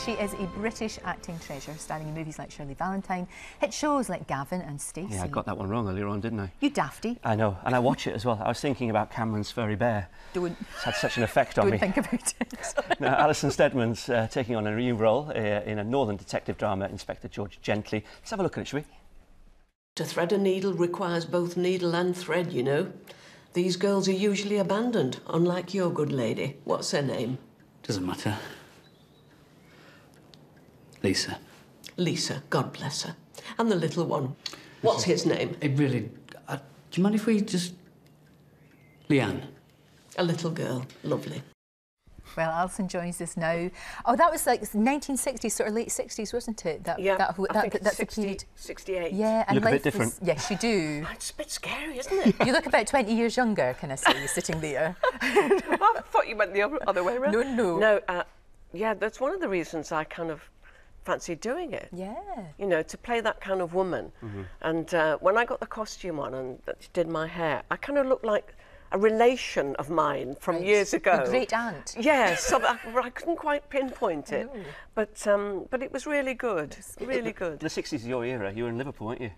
She is a British acting treasure, starring in movies like Shirley Valentine, hit shows like Gavin and Stacey. Yeah, I got that one wrong earlier on, didn't I? You dafty. I know, and I watch it as well. I was thinking about Cameron's furry bear. Don't. It's had such an effect on me. Don't think about it. Now, Alison Steadman's taking on a new role in a Northern detective drama, Inspector George Gently. Let's have a look at it, shall we? To thread a needle requires both needle and thread, you know. These girls are usually abandoned, unlike your good lady. What's her name? Doesn't matter. Lisa. Lisa, God bless her. And the little one. What's his name? It really... do you mind if we just... Leanne? A little girl. Lovely. Well, Alison joins us now. Oh, that was like 1960s, sort of late 60s, wasn't it? That's 60, 68. Yeah, and you look a bit different. Yes, you do. It's a bit scary, isn't it? You look about 20 years younger, can I say, sitting there. I thought you meant the other way around. No. No, yeah, that's one of the reasons I kind of fancy doing it. Yeah. You know, to play that kind of woman. Mm-hmm. And when I got the costume on and she did my hair, I kind of looked like a relation of mine from years ago. A great aunt. Yes, so I couldn't quite pinpoint it. But it was really good, really good. The 60s is your era. You were in Liverpool, weren't you?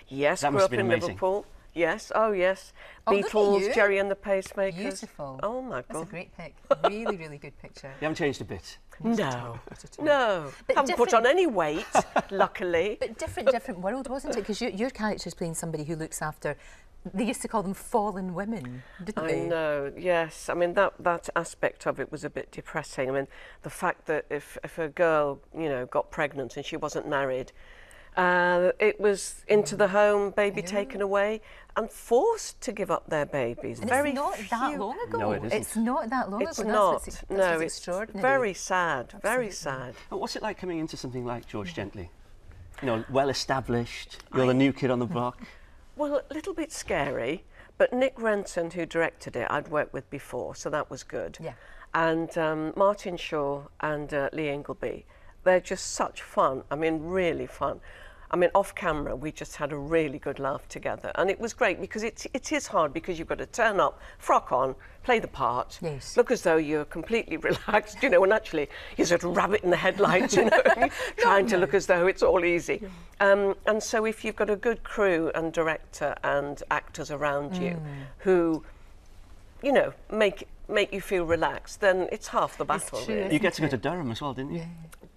Yes, that grew must up have been in amazing. Liverpool. Yes, oh yes. Oh, Beatles, Jerry and the Pacemakers. Beautiful. Oh my God. That's a great pic. Really, really good picture. You haven't changed a bit. No, no. But haven't put on any weight, luckily. But different world, wasn't it? Because your character's playing somebody who looks after... They used to call them fallen women, didn't they? I know, yes. I mean, that aspect of it was a bit depressing. I mean, the fact that if a girl, you know, got pregnant and she wasn't married, it was into the home, baby taken away, and forced to give up their babies. And very it's not that long ago. No, it isn't. It's not that long it's ago. Not. That's no, it's extraordinary. Very sad. Absolutely. Very sad. And what's it like coming into something like George Gently? You know, well established. You're the new kid on the block. Well, a little bit scary, but Nick Renton, who directed it, I'd worked with before, so that was good. Yeah. And Martin Shaw and Lee Ingleby, they're just such fun. I mean, really fun. I mean, off camera, we just had a really good laugh together. And it was great because it is hard because you've got to turn up, frock on, play the part, look as though you're completely relaxed, you know, and actually you're sort of rabbit in the headlights, you know, trying to look as though it's all easy. And so if you've got a good crew and director and actors around you who, you know, make you feel relaxed, then it's half the battle. It's true, really. You get to go to Durham as well, didn't you? Yeah.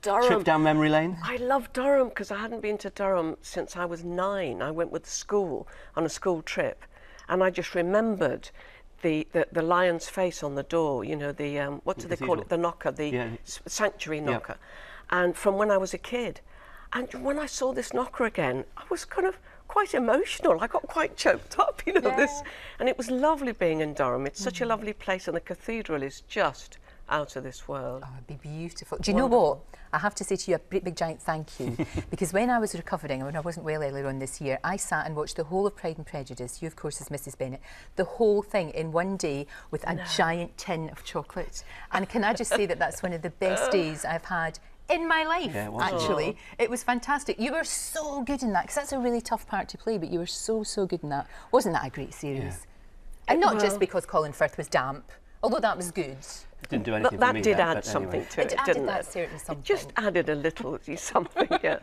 Durham. Trip down memory lane. I love Durham because I hadn't been to Durham since I was 9. I went with the school on a school trip, and I just remembered the lion's face on the door. You know, the what do they call it? The knocker, the sanctuary knocker, and from when I was a kid. And when I saw this knocker again, I was kind of quite emotional. I got quite choked up, you know, and it was lovely being in Durham. It's such a lovely place, and the cathedral is just out of this world. Oh, it'd be beautiful. Do you know what? I have to say to you a great big giant thank you because when I was recovering, when I wasn't well earlier on this year, I sat and watched the whole of Pride and Prejudice, you of course as Mrs Bennett, the whole thing in one day with a giant tin of chocolate. And can I just say that that's one of the best days I've had in my life, actually. It was fantastic. You were so good in that, because that's a really tough part to play, but you were so good in that. Wasn't that a great series? Yeah. And not just because Colin Firth was damp, although that was good. It didn't do anything that for me. Did add but something anyway. to it, didn't it? Certainly something. It just added a little something, yes.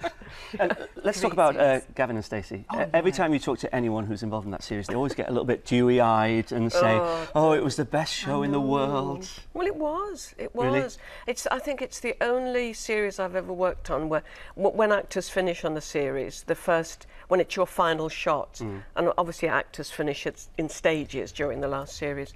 Let's talk about Gavin and Stacey. Every time you talk to anyone who's involved in that series, they always get a little bit dewy-eyed and say, oh, it was the best show in the world. Well, it was. It was. Really? I think it's the only series I've ever worked on where when actors finish on the series, when it's your final shot, and obviously actors finish it in stages during the last series,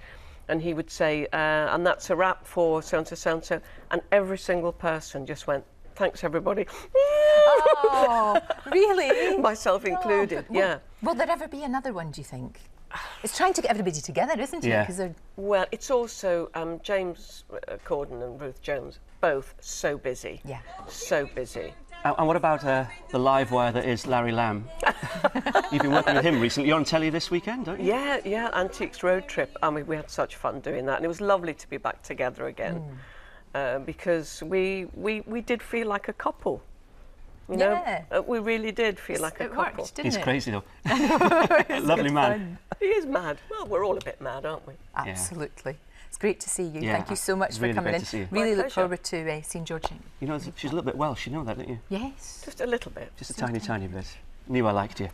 and he would say, and that's a wrap for so-and-so, so-and-so, and every single person just went, thanks, everybody. Oh, really? Myself included, yeah. Will there ever be another one, do you think? It's trying to get everybody together, isn't it? Yeah. Well, it's also James Corden and Ruth Jones, both so busy. Yeah. So busy. And what about the live wire that is Larry Lamb? You've been working with him recently. You're on telly this weekend, don't you? Yeah, Antiques Road Trip. I mean, we had such fun doing that, and it was lovely to be back together again because we did feel like a couple. You know, we really did feel like a couple. Worked, didn't He's it? crazy though. Lovely man. Fun. He is mad. Well, we're all a bit mad, aren't we? Absolutely. It's great to see you. Yeah, Thank you so much really for coming great in. to see you. Really My look pleasure. forward to seeing Georgina. You know, she's a little bit Welsh, you know that, don't you? Yes. Just a little bit. Just a tiny, tiny bit. Knew I liked you.